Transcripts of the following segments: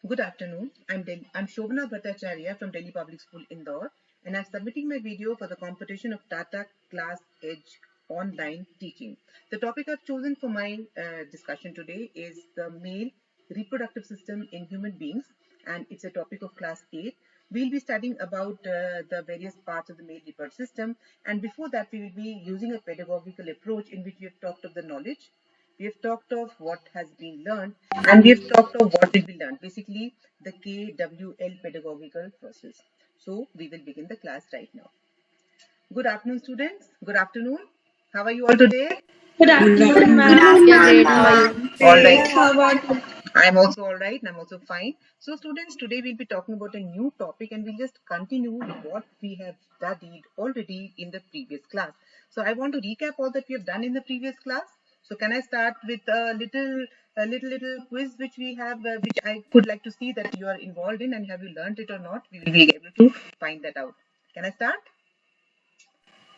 Good afternoon. I'm Shobana Bhattacharya from Delhi Public School, Indore, and I'm submitting my video for the competition of Tata Class Edge online teaching. The topic I've chosen for my discussion today is the male reproductive system in human beings, and it's a topic of class 8. We'll be studying about the various parts of the male reproductive system, and before that, we will be using a pedagogical approach in which we have talked of the knowledge, we have talked of what has been learned, and we have talked of what will be learned. Basically, the KWL pedagogical process. So we will begin the class right now. Good afternoon, students. Good afternoon. How are you all today? Good afternoon, ma'am. Great. How are you? All right. How about you? I'm also all right and I'm also fine. So students, today we'll be talking about a new topic and we'll just continue what we have studied already in the previous class. So I want to recap all that we have done in the previous class. So can I start with a little quiz which we have, which I would like to see that you are involved in, and have you learned it or not? We will be able to find that out. Can I start?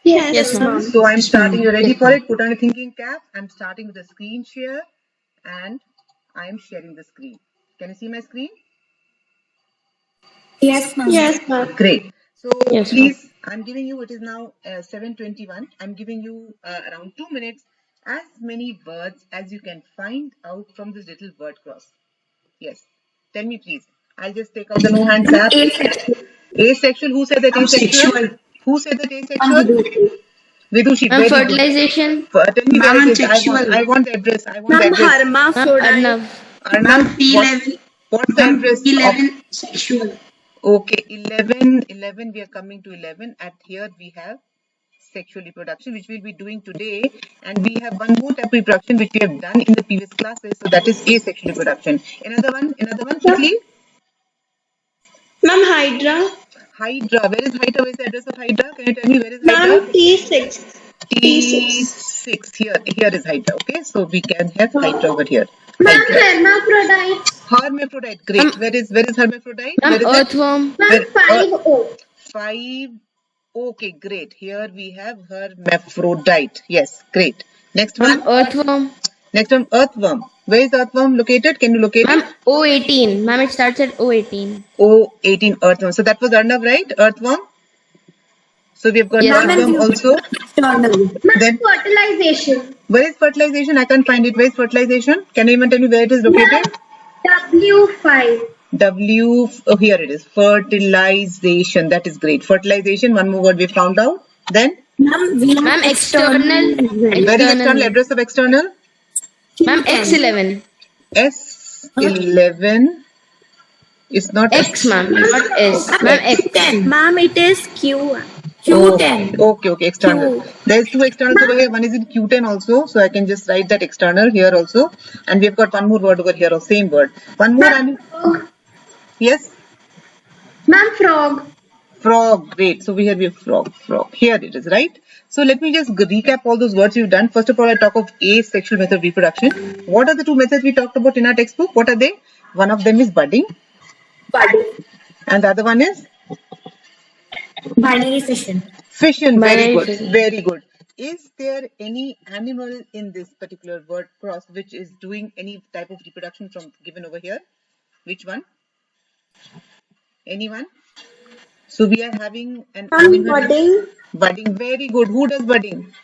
Yes, ma'am. So I'm starting. You ready for it? Put on a thinking cap. I'm starting with the screen share and I am sharing the screen. Can you see my screen? Yes, ma'am. Yes, ma'am. Great. So Yes, please, I'm giving you, it is now 7:21. I'm giving you around 2 minutes, as many words as you can find out from this little word cross. Yes. Tell me, please. I'll just take out the no hands app. Asexual. Who said that asexual? Who said that asexual? Vidushi. Ma'am, Very good. fertilization. Tell me where it is. I want the address. I want the address. Hermaphrodite. Arnav. Arnav, what's the address? B11 sexual. Okay, 11, we are coming to 11. At here we have sexual reproduction, which we'll be doing today. And we have one more type of reproduction, which we have done in the previous classes. So that is asexual reproduction. Another one quickly. Ma'am, Hydra. Hydra. Where is Hydra? Where is the address of Hydra? Can you tell me where is Hydra? Ma'am, T6. T6. Here is Hydra. Okay, so we can have Hydra over here. Ma'am, Hermaphrodite. Hermaphrodite. Great. Where is Hermaphrodite? Ma'am, Where is it? earthworm. Ma'am, 5O. 5. Okay, great. Here we have hermaphrodite. Yes, great. Next one. Ma'am, earthworm. Next one, earthworm. Where is earthworm located? Can you locate Ma'am, it? O18. Ma'am, it starts at O18. O18 earthworm. So that was Arnav, right? Earthworm. So we have got Yes, earthworm also. Then Fertilization. where is fertilization? I can't find it. Where is fertilization? Can anyone tell me where it is located? W5. Oh, here it is. Fertilization. That is great. Fertilization. One more word we found out. Then Ma'am, external. where is external? Address of external? Ma'am, X11. S11 is not X, ma'am, not S. Ma'am, X. Ma'am, it is Q. Q10. Okay, external. There's two externals over here. One is in Q10 also. So I can just write that external here also. And we've got one more word over here, or same word. One more. Yes? Ma'am, frog. Frog. Great. So we have frog. Here it is, right? So let me just recap all those words you've done. First of all, I talk of asexual method of reproduction. What are the two methods we talked about in our textbook? What are they? One of them is budding. And the other one is? Binary fission. Fission. Very good. Fission. Very good. Is there any animal in this particular word cross which is doing any type of reproduction from given over here? Which one? Anyone? So we are having an animal. Budding. Budding. Very good. Who does budding?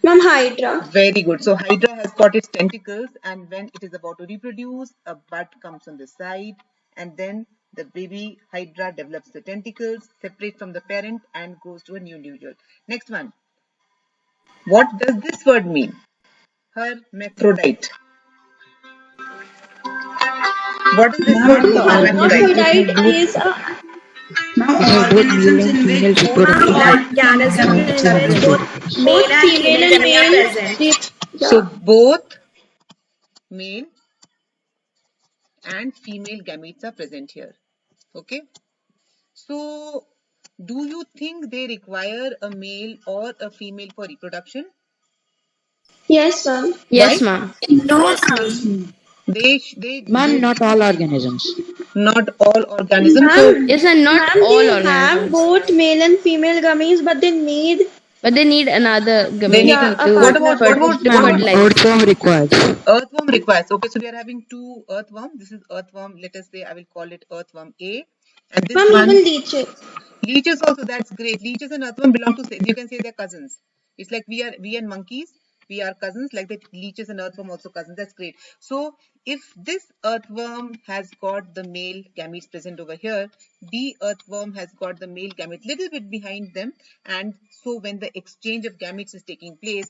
Ma'am, Hydra. Very good. So Hydra has got its tentacles, and when it is about to reproduce, a bud comes on the side, and then the baby Hydra develops the tentacles, separates from the parent, and goes to a new individual. Next one. What does this word mean? Hermaphrodite. What is this word mean? Hermaphrodite is organisms in which both female and male present. So both male and female gametes are present here. Okay. So do you think they require a male or a female for reproduction? Yes, ma'am. Yes, Why? ma'am. No, ma'am. Man, not all organisms. Not all organisms. So Yes, and not Ma'am, all they have organisms. both male and female gametes, but they need But they need another They gamete need Yeah, a to what about fertilize. Earthworm requires. earthworm requires? Okay, so we are having two earthworm. This is earthworm. Let us say I will call it earthworm A, and this ma'am, one even leeches. leeches also. That's great. Leeches and earthworm belong to. You can say they're cousins. It's like we and monkeys. We are cousins. Like that, leeches and earthworm also cousins. That's great. So if this earthworm has got the male gametes present over here, B earthworm has got the male gamete little bit behind them, and so when the exchange of gametes is taking place,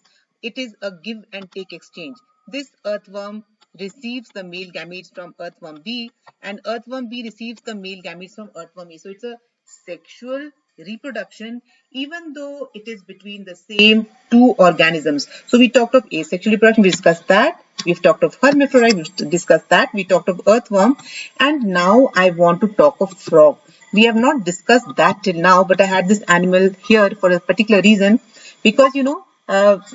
it is a give and take exchange. This earthworm receives the male gametes from earthworm B, and earthworm B receives the male gametes from earthworm A. So it's a sexual reproduction, even though it is between the same two organisms. So we talked of asexual reproduction, we discussed that. We've talked of hermaphrodite, we've discussed that. We talked of earthworm, and now I want to talk of frog. We have not discussed that till now, but I had this animal here for a particular reason, because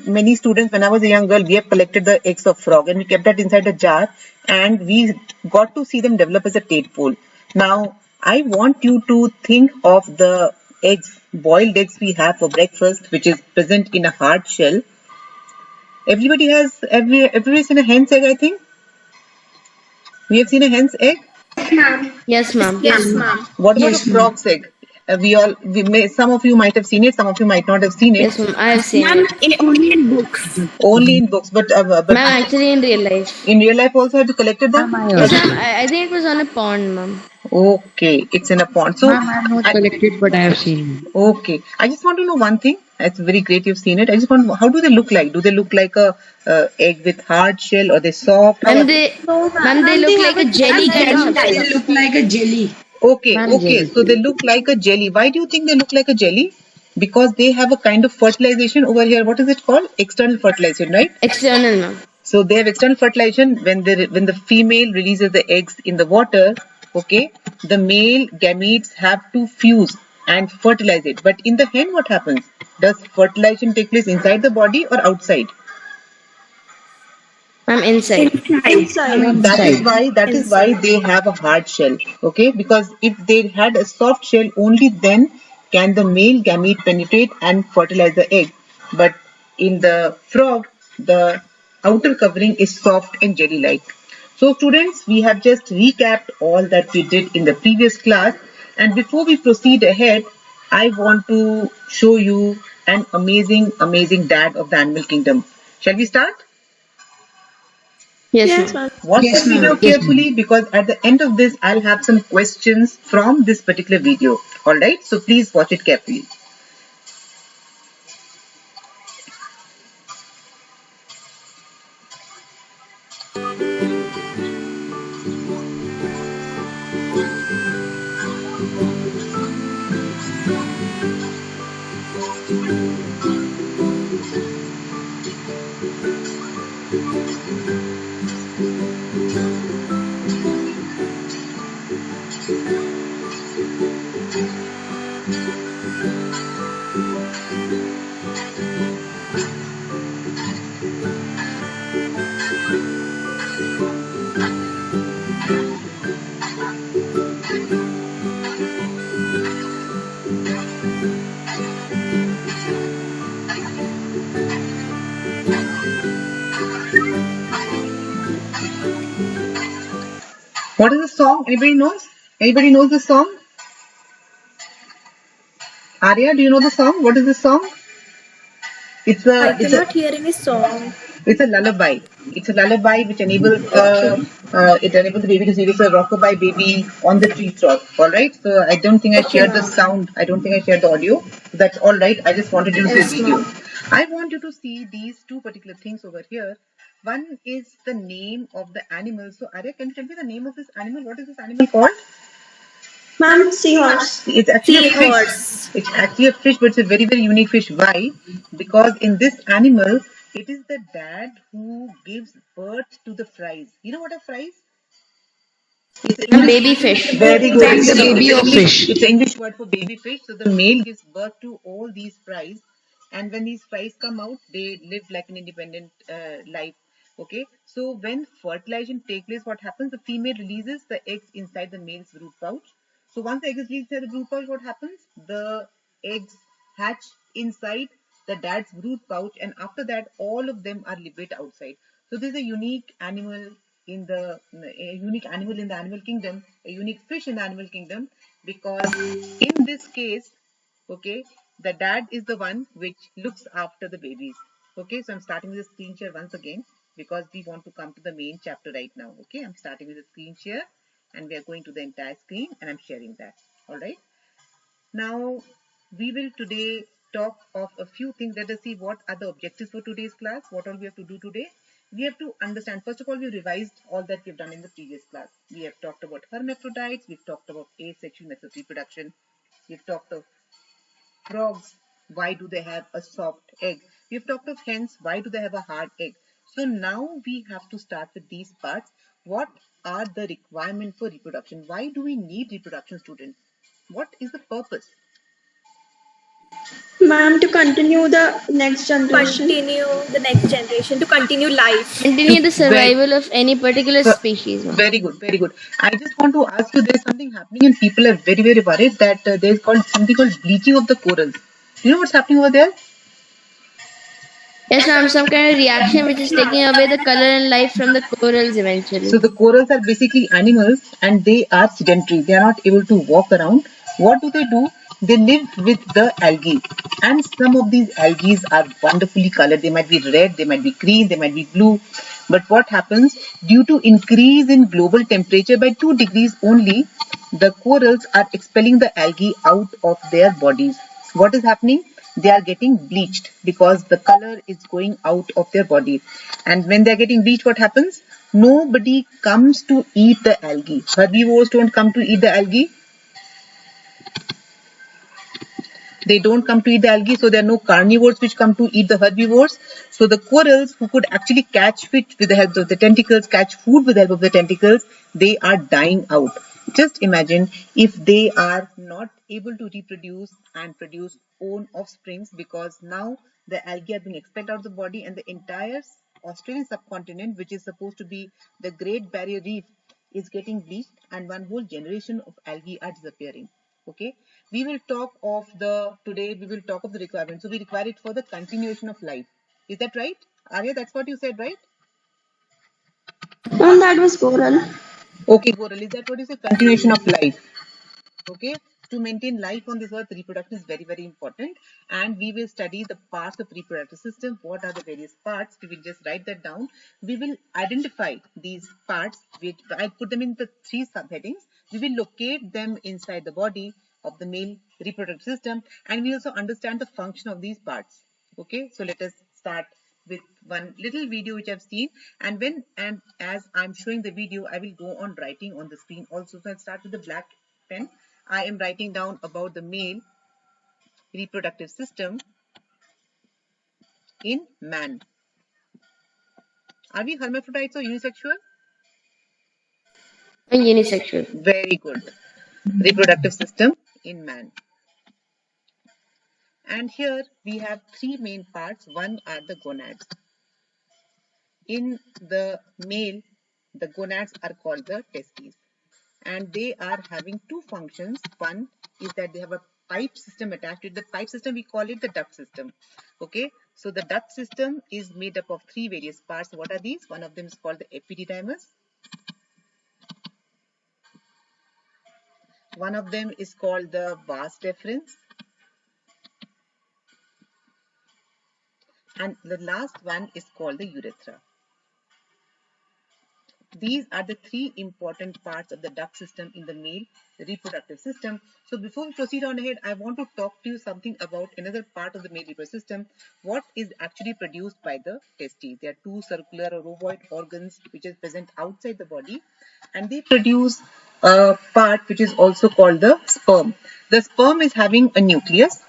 many students, when I was a young girl, we have collected the eggs of frog and we kept that inside a jar, and we got to see them develop as a tadpole. Now I want you to think of the eggs, boiled eggs we have for breakfast, which is present in a hard shell. Everybody seen a hen's egg, I think. We have seen a hen's egg. Yes, ma'am. Yes, ma'am. What about a frog's egg? Some of you might have seen it, some of you might not have seen it. Yes, ma'am. I have seen Ma'am, it. only in books. Only in books, but Ma'am, actually in real life. in real life also have you collected them? Yes, ma'am. I think it was on a pond, ma'am. Okay, it's in a pond. So, Ma'am, I have not collected, but I have seen. okay, I just want to know one thing. It's very great you've seen it. I just want to know, how do they look like? Do they look like a egg with hard shell, or they soft? Ma'am, they look like a jelly kind of jelly substance. Look like a jelly. Okay, Ma'am, okay. jelly. So they look like a jelly. Why do you think they look like a jelly? Because they have a kind of fertilization over here. What is it called? External fertilization, right? External, ma'am. So they have external fertilization when the female releases the eggs in the water. Okay, the male gametes have to fuse and fertilize it. But in the hen, what happens? Does fertilization take place inside the body or outside? Ma'am, inside. Inside. That is why they have a hard shell. Okay, because if they had a soft shell, only then can the male gamete penetrate and fertilize the egg. But in the frog, the outer covering is soft and jelly-like. So students, we have just recapped all that we did in the previous class, and before we proceed ahead, I want to show you an amazing dad of the animal kingdom. Shall we start? Yes, Yes, ma'am. ma'am. Watch Yes, the video ma'am. Yes, carefully, because at the end of this, I'll have some questions from this particular video. Alright, so please watch it carefully. What is the song? Anybody knows? Anybody knows the song? Arya, do you know the song? What is the song? I cannot hear any song. It's a lullaby. It's a lullaby which enables the baby to sing. It's a rockabye baby on the tree top. All right. So I don't think I shared the sound. I don't think I shared the audio. That's all right. I just wanted to use this video. I want you to see these two particular things over here. One is the name of the animal. So Arya, can you tell me the name of this animal? What is this animal called? Ma'am, seahorse. It's actually a fish. It's actually a fish, but it's a very unique fish. Why? Because in this animal, it is the dad who gives birth to the fries. You know what are fries? Ma'am, baby fish. Very good. It's the baby of fish. It's an English word for baby fish. So the male gives birth to all these fries, and when these fries come out, they live like an independent life. Okay. So when fertilization takes place, what happens? The female releases the eggs inside the male's brood pouch. So once the egg is released inside the brood pouch, what happens? The eggs hatch inside the dad's brood pouch, and after that all of them are liberated outside. So this is a unique animal in the animal kingdom, a unique fish in the animal kingdom, because in this case, okay, the dad is the one which looks after the babies. Okay, so I'm starting with the screen share once again because we want to come to the main chapter right now. Okay, I'm starting with the screen share and we are going to the entire screen and I'm sharing that. All right. Now we will today talk of a few things. Let us see what are the objectives for today's class. What all we have to do today. We have to understand, first of all, we revised all that we've done in the previous class. We have talked about hermaphrodites, we've talked about asexual methods of reproduction, we've talked of frogs, why do they have a soft egg? We've talked of hens, why do they have a hard egg? So now we have to start with these parts. What are the requirements for reproduction? Why do we need reproduction, students? What is the purpose? Ma'am, to continue the next generation. Continue the next generation, to continue life. Continue the survival of any particular species. Very good, very good. I just want to ask you, there's something happening and people are very, very worried that there's something called bleaching of the corals. Do you know what's happening over there? Yes, ma'am, some kind of reaction which is taking away the color and life from the corals eventually. So the corals are basically animals and they are sedentary. They are not able to walk around. What do? They live with the algae. And some of these algae are wonderfully colored. They might be red, they might be green, they might be blue. But what happens? Due to increase in global temperature by 2 degrees only, the corals are expelling the algae out of their bodies. What is happening? They are getting bleached because the color is going out of their body. And when they are getting bleached, what happens? Nobody comes to eat the algae. Herbivores don't come to eat the algae. They don't come to eat the algae, so there are no carnivores which come to eat the herbivores. So the corals who could actually catch fish with the help of the tentacles, catch food with the help of the tentacles, they are dying out. Just imagine if they are not able to reproduce and produce own offsprings, because now the algae are being expelled out of the body and the entire Australian subcontinent, which is supposed to be the Great Barrier Reef, is getting bleached and one whole generation of algae are disappearing. Okay, we will talk of the requirements. So we require it for the continuation of life. Is that right? Arya, that's what you said, right? And that was coral. Okay, Goral, is that what you said? Continuation of life. Okay, to maintain life on this earth, reproduction is very, very important. And we will study the parts of reproductive system. What are the various parts? We will just write that down. We will identify these parts. I'll put them in the 3 subheadings. We will locate them inside the body of the male reproductive system. And we also understand the function of these parts. Okay, so let us start with one little video which I've seen, and as I'm showing the video, I will go on writing on the screen also. So I'll start with the black pen. I am writing down about the male reproductive system in man. Are we hermaphrodites or unisexual? Unisexual. Very good. Reproductive system in man. And here we have 3 main parts. One are the gonads. In the male, the gonads are called the testes. And they are having 2 functions. One is that they have a pipe system attached to the pipe system. We call it the duct system. Okay, so the duct system is made up of 3 various parts. What are these? One of them is called the epididymis. One of them is called the vas deferens. And the last one is called the urethra. These are the 3 important parts of the duct system in the male reproductive system. So before we proceed on ahead, I want to talk to you something about another part of the male reproductive system. What is actually produced by the testes? There are 2 circular or ovoid organs which is present outside the body, and they produce a part which is also called the sperm. The sperm is having a nucleus,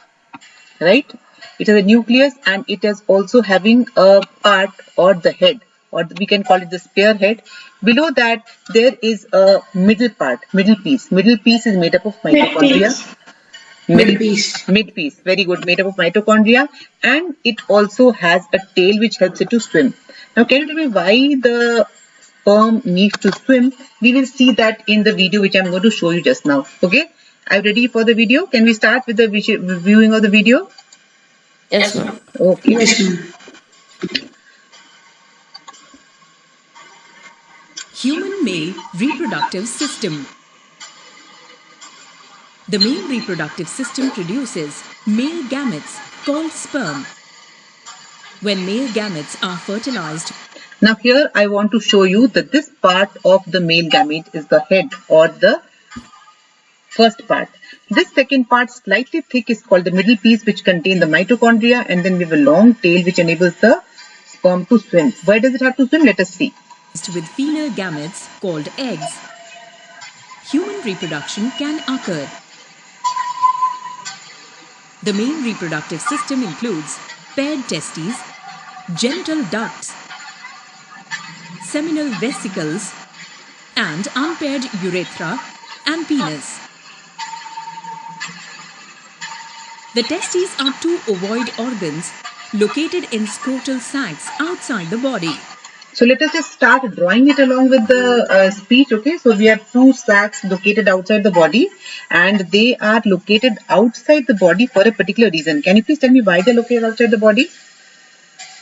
right? It has a nucleus and it is also having a part or the head, or we can call it the spearhead. Below that there is a middle part, middle piece. Middle piece is made up of mitochondria. Mid piece, very good, made up of mitochondria, and it also has a tail which helps it to swim. Now can you tell me why the sperm needs to swim? We will see that in the video which I am going to show you just now. Okay, are you ready for the video? Can we start with the viewing of the video? Yes, ma'am. Okay. Yes, ma'am. Human male reproductive system. The male reproductive system produces male gametes called sperm. When male gametes are fertilized, Now here I want to show you that this part of the male gamete is the head or the first part. This second part, slightly thick, is called the middle piece, which contains the mitochondria, and then we have a long tail which enables the sperm to swim. Why does it have to swim? Let us see. with female gametes called eggs, human reproduction can occur. The male reproductive system includes paired testes, genital ducts, seminal vesicles, and unpaired urethra and penis. The testes are two ovoid organs located in scrotal sacs outside the body. So let us just start drawing it along with the speech. Okay, so we have two sacs located outside the body, and they are located outside the body for a particular reason. Can you please tell me why they're located outside the body?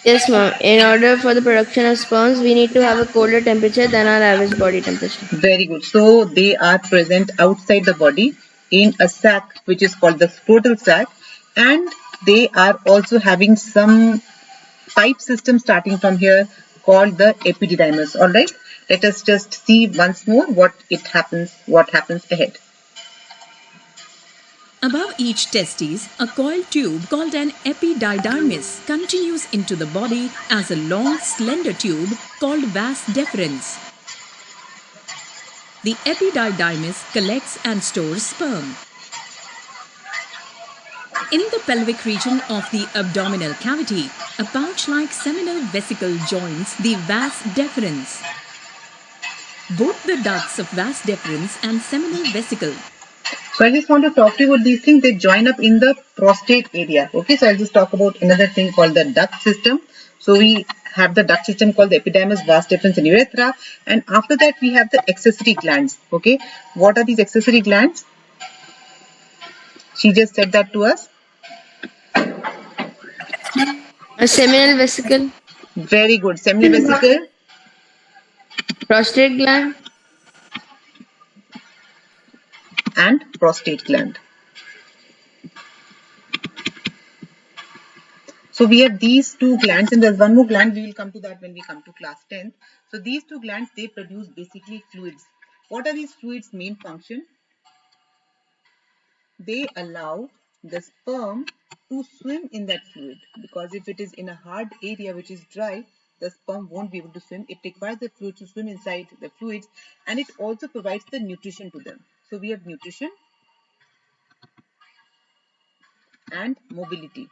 Yes, ma'am. In order for the production of sperms, we need to have a colder temperature than our average body temperature. Very good. So they are present outside the body in a sac which is called the scrotal sac, and they are also having some pipe system starting from here called the epididymis. All right. Let us just see once more what happens ahead. Above each testis, a coiled tube called an epididymis continues into the body as a long, slender tube called vas deferens. The epididymis collects and stores sperm. In the pelvic region of the abdominal cavity, a pouch-like seminal vesicle joins the vas deferens. Both the ducts of vas deferens and seminal vesicle. So I just want to talk to you about these things. They join up in the prostate area. Okay, so I'll just talk about another thing called the duct system. So we have the duct system called the epididymis, vas deferens, and urethra. And after that, we have the accessory glands. Okay, what are these accessory glands? She just said that to us. A seminal vesicle, Very good. Seminal vesicle, prostate gland, and prostate gland. So we have these two glands, and there's one more gland. We will come to that when we come to class 10th. So these two glands, they produce basically fluids. What are these fluids' main function? They allow the sperm to swim in that fluid, because if it is in a hard area which is dry, the sperm won't be able to swim. It requires the fluid to swim inside the fluids, and it also provides the nutrition to them. So we have nutrition and mobility.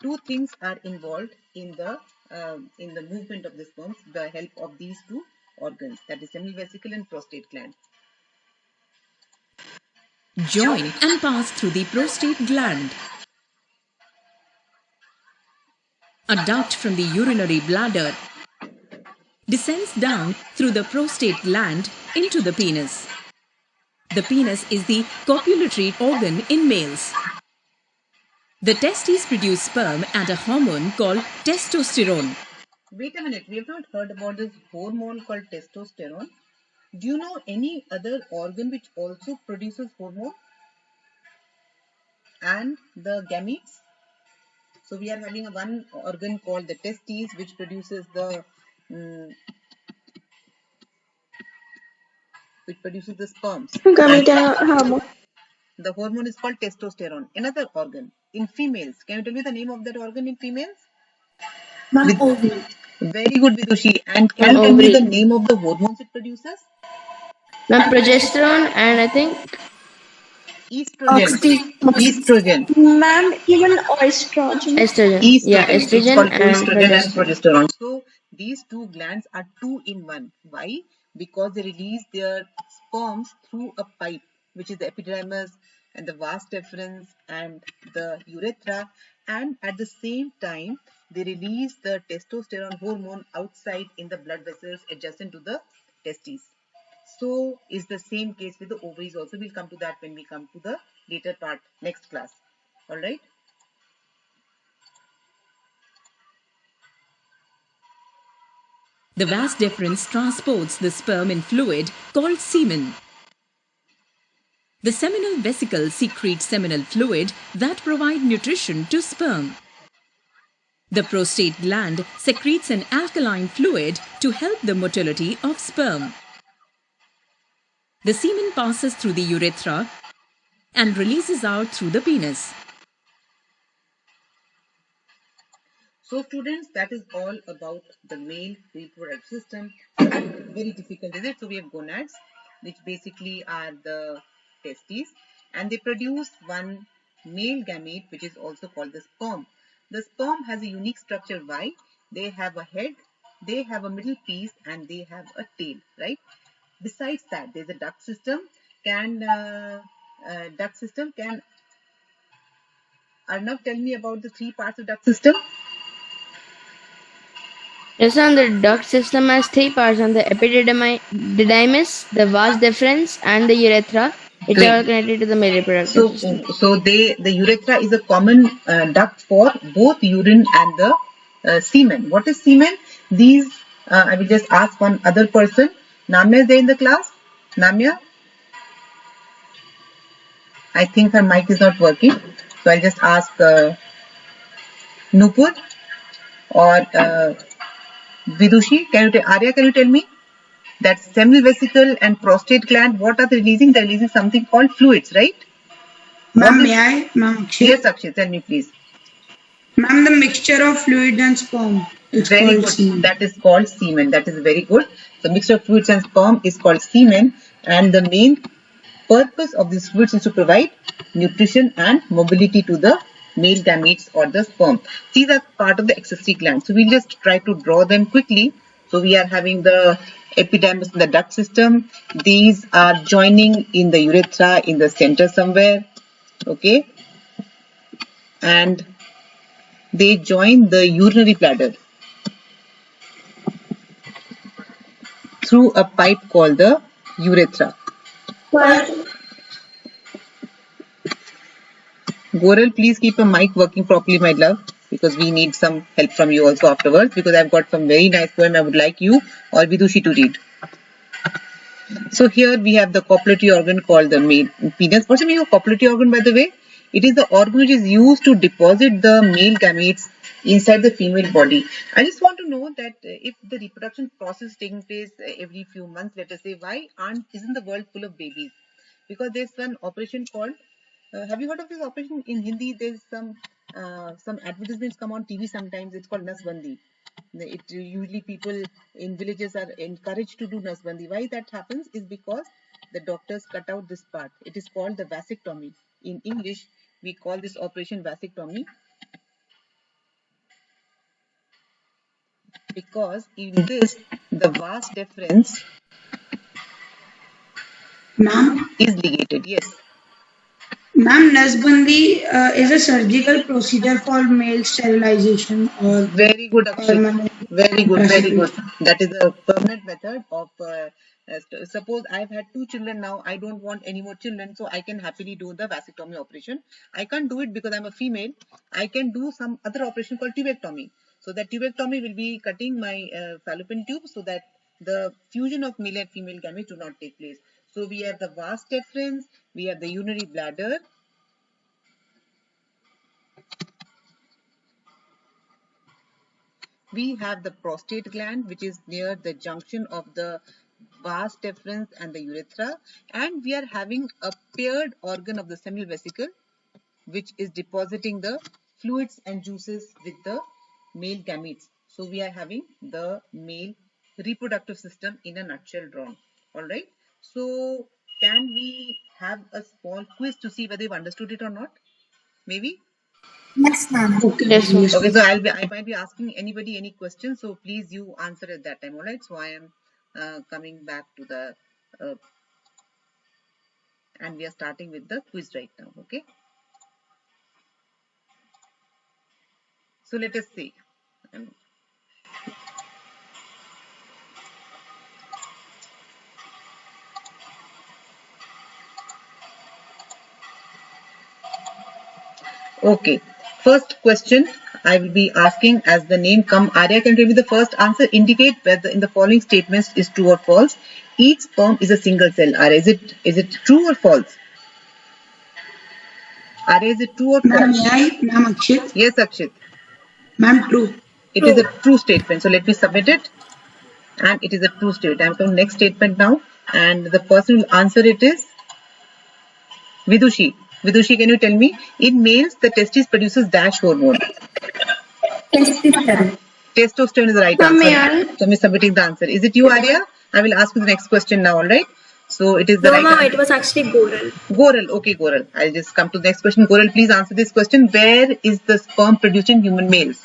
Two things are involved in the movement of the sperms, the help of these two organs, that is seminal vesicle and prostate gland. Join and pass through the prostate gland. A duct from the urinary bladder descends down through the prostate gland into the penis. The penis is the copulatory organ in males. The testes produce sperm and a hormone called testosterone. Wait a minute, we have not heard about this hormone called testosterone. Do you know any other organ which also produces hormone? And the gametes? So we are having one organ called the testes, which produces the sperms. Gamete hormone. The hormone is called testosterone. Another organ in females. Can you tell me the name of that organ in females? Ovary. Very good, Vidushi. And can you tell me the name of the hormones it produces? ma'am, progesterone, and I think Estrogen. Estrogen. Ma'am, even estrogen. estrogen. Yeah, Estrogen. It's estrogen called and estrogen and progesterone. progesterone. So these two glands are two in one. Why? Because they release their sperms through a pipe, which is the epididymis and the vas deferens and the urethra, and at the same time they release the testosterone hormone outside in the blood vessels adjacent to the testes. So is the same case with the ovaries also. We'll come to that when we come to the later part, next class. All right. The vas deferens transports the sperm in fluid called semen. The seminal vesicles secrete seminal fluid that provide nutrition to sperm. The prostate gland secretes an alkaline fluid to help the motility of sperm. The semen passes through the urethra and releases out through the penis. So students, that is all about the male reproductive system. Very difficult, is it? So we have gonads, which basically are the testes, and they produce one male gamete, which is also called the sperm. The sperm has a unique structure. Why? They have a head, they have a middle piece, and they have a tail, right? Besides that, there's a duct system. Can Arnav tell me about the three parts of duct system? Yes, ma'am. The duct system has three parts: on the epididymis, the vas deferens, and the urethra, which are all Great. connected to the male reproductive So, system. the urethra is a common duct for both urine and the semen. What is semen? These I will just ask one other person. Namya is there in the class. Namya, I think her mic is not working. So I'll just ask Nupur or Vidushi. Arya, can you tell me that seminal vesicle and prostate gland? What are they releasing? They're releasing something called fluids, right? Ma'am, may I? Ma'am, Yes, Akshay, tell me please. ma'am, the mixture of fluid and sperm. It's Very called good. semen. That is called semen. That is very good. The mixture of fluids and sperm is called semen, and the main purpose of these fluids is to provide nutrition and mobility to the male gametes or the sperm. These are part of the accessory glands. So we'll just try to draw them quickly. So we are having the epidermis in the duct system. These are joining in the urethra in the center somewhere. Okay. And they join the urinary bladder through a pipe called the urethra. Goral, please keep your mic working properly, my love, because we need some help from you also afterwards, because I've got some very nice poem I would like you or Vidushi to read. So here we have the copulatory organ called the male penis. What's the meaning of copulatory organ, by the way? It is the organ which is used to deposit the male gametes inside the female body. I just want to know that if the reproduction process is taking place every few months, let us say, why isn't the world full of babies? Because there's one operation called, have you heard of this operation in Hindi? There's some advertisements come on TV sometimes. It's called Nasbandi. It usually people in villages are encouraged to do Nasbandi. Why that happens is because the doctors cut out this part. It is called the vasectomy. In English, we call this operation vasectomy because in this the vas deferens Ma'am, is ligated. Yes. ma'am, Nasbandi is a surgical procedure for male sterilization or Very good, Akshay. permanent Very good, very good. contraception. That is a permanent method of. Suppose I've had 2 children now, I don't want any more children, so I can happily do the vasectomy operation. I can't do it because I'm a female. I can do some other operation called tubectomy. So that tubectomy will be cutting my fallopian tube so that the fusion of male and female gametes do not take place. So we have the vas deferens, we have the urinary bladder, we have the prostate gland, which is near the junction of the vas deferens and the urethra, and we are having a paired organ of the seminal vesicle, which is depositing the fluids and juices with the male gametes. So we are having the male reproductive system in a nutshell drawn. All right. So can we have a small quiz to see whether you've understood it or not? Maybe. Okay, Yes, ma'am. ma'am. Yes, Okay, ma'am. so I might be asking anybody any questions, so please you answer at that time. All right. So I am coming back to the and we are starting with the quiz right now. Okay. So let us see. Um, Okay. First question I will be asking as the name come. Arya, can you tell me the first answer? Indicate whether in the following statements is true or false. Each sperm is a single cell. Arya, is it true or false? Arya, is it true or Ma'am, false? Ma'am Akshit? Yes, Akshit. Ma'am, true. It is a true statement. So let me submit it. And it is a true statement. I am coming to next statement now. And the person who will answer it is Vidushi. Vidushi, can you tell me? In males, the testis produces dash hormone. Testosterone. Testosterone is the right Ma'am, may answer. So I'm submitting the answer. Is it you, Arya? I will ask you the next question now, alright? So it is the No, right ma'am, answer. it was actually Goral. Goral. Okay, Goral. I'll just come to the next question. Goral, please answer this question. Where is the sperm produced in human males?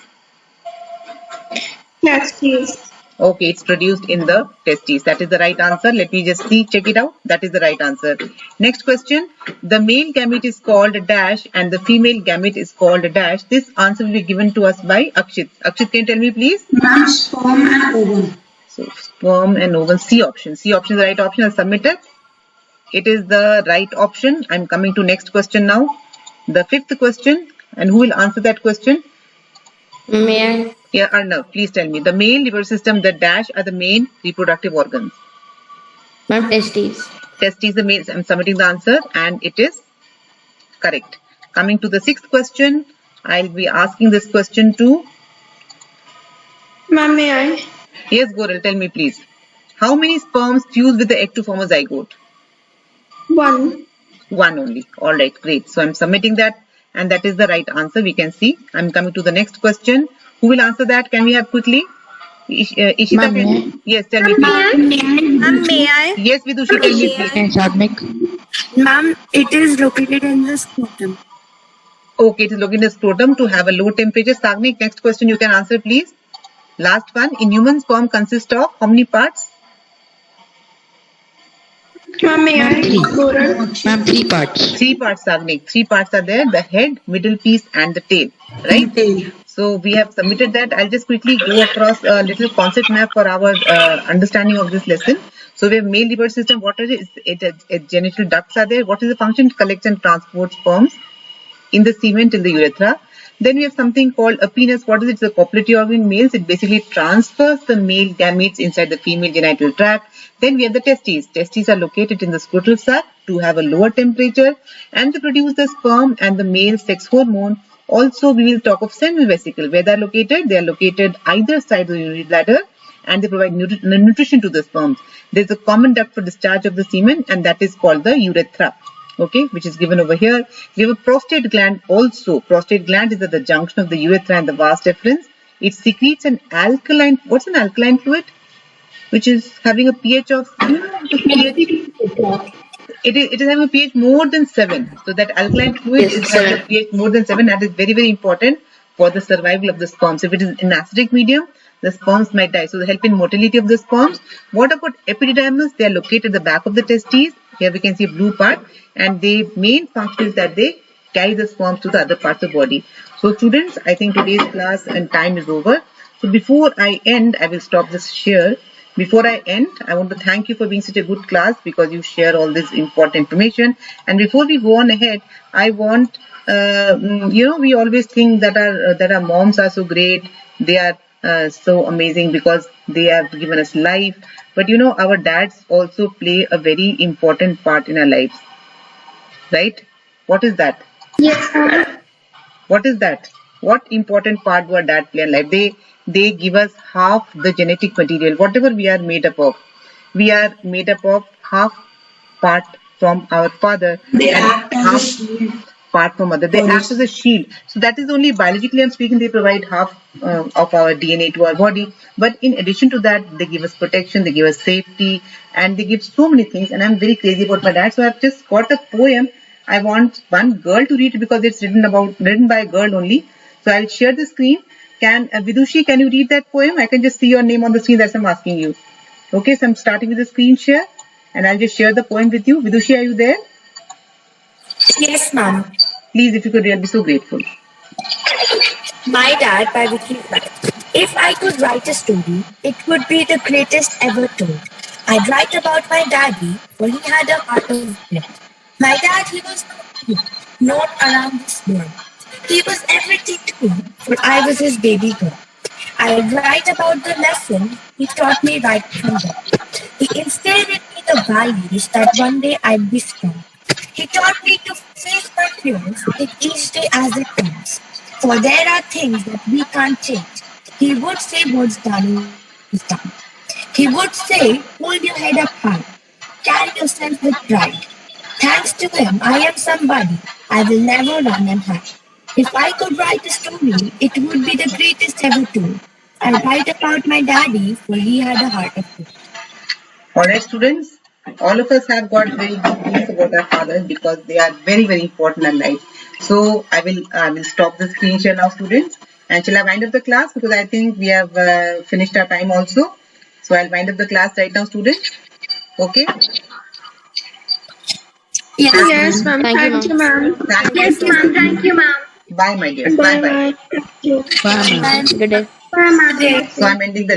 Testes. Okay, it's produced in the testes. That is the right answer. Let me just see, check it out. That is the right answer. Next question. The male gamete is called a dash and the female gamete is called a dash. This answer will be given to us by Akshit. Akshit, can you tell me please? Ma'am, sperm and ovum. So sperm and ovum, C option. C option is the right option. I'll submit it. It is the right option. I'm coming to next question now. The fifth question. And who will answer that question? May I? Yeah, Arnav, please tell me. The male nervous system, the dash are the main reproductive organs. Ma'am, testes. Testes the main. I'm submitting the answer and it is correct. Coming to the sixth question. I'll be asking this question to. Ma'am, may I? Yes, Goral, tell me please. How many sperms fuse with the egg to form a zygote? One. One only. All right, great. So I'm submitting that and that is the right answer. We can see. I'm coming to the next question. Who will answer that? Can we have quickly? Ishita, Ma'am, can may you? Yes, tell me please. Ma'am, may I? Yes, Vidushi, tell me please. and Sadnik? Ma'am, it is located in the scrotum. Okay, it is located in the scrotum to have a low temperature. Sagnik, next question you can answer please. Last one. In human sperm consists of how many parts? Ma'am, may I? Three. Goral. Ma'am, 3 parts. 3 parts, Sagnik. 3 parts are there. The head, middle piece and the tail. Right? Tail. So we have submitted that. I'll just quickly go across a little concept map for our understanding of this lesson. So we have male liver system. What is it? Genital ducts are there. What is the function? Collect and transport sperms in the semen till the urethra. Then we have something called a penis. What is it? It's a copulatory organ in males. It basically transfers the male gametes inside the female genital tract. Then we have the testes. Testes are located in the scrotal sac to have a lower temperature and to produce the sperm and the male sex hormone. Also, we will talk of seminal vesicle. Where they are located? They are located either side of the urinary bladder and they provide nutrition to the sperms. There is a common duct for discharge of the semen and that is called the urethra. Okay, which is given over here. We have a prostate gland also. Prostate gland is at the junction of the urethra and the vas deferens. It secretes an alkaline. What's an alkaline fluid? Which is having a pH of, it is having a pH more than 7. So that alkaline fluid Yes, is having a 7. pH more than 7. That is very, very important for the survival of the sperms. If it is in acidic medium, the sperms might die. So they help in motility of the sperms. What about epididymis? They are located at the back of the testes. Here we can see a blue part. And the main function is that they carry the sperms to the other parts of the body. So students, I think today's class and time is over. So before I end, I will stop this share. Before I end, I want to thank you for being such a good class because you share all this important information. And before we go on ahead, I want, we always think that our moms are so great. They are so amazing because they have given us life. But our dads also play a very important part in our lives. Right? What is that? Yes, ma'am. What is that? What important part do our dad play in life? They give us half the genetic material, whatever we are made up of. We are made up of half part from our father They and act as a half shield. part from mother. They act as a shield. So that is only biologically I'm speaking, they provide half of our DNA to our body. But in addition to that, they give us protection, they give us safety, and they give so many things. And I'm very crazy about my dad. So I've just got a poem. I want one girl to read it because it's written by a girl only. So I'll share the screen. Vidushi, can you read that poem? I can just see your name on the screen. That's what I'm asking you. Okay, so I'm starting with the screen share and I'll just share the poem with you. Vidushi, are you there? Yes, ma'am. Please, if you could read, I'd be so grateful. My Dad by Vicky Wright. If I could write a story, it would be the greatest ever told. I'd write about my daddy, for he had a heart of lead. My dad, he was not around this world. He was everything to me, for I was his baby girl. I'd write about the lesson he taught me right from there. He instilled in me the values that one day I'd be strong. He taught me to face my fears, take each day as it comes. For there are things that we can't change. He would say what's done is done. He would say, hold your head up high, carry yourself with pride. Thanks to him, I am somebody. I will never run and hide. If I could write a story, it would be the greatest ever told. I'd write about my daddy, for he had a heart of gold. Alright, students, all of us have got very good things about our fathers because they are very, very important in life. So I will stop the screen share now, students. And shall I wind up the class, because I think we have finished our time also. So I'll wind up the class right now, students. Okay. Yes, Thank you, ma'am. Thank you. yes, ma'am. Thank you, ma'am. Bye, my dears. Bye, bye. Bye, ma'am. Good day. Bye, ma'am. So I'm ending the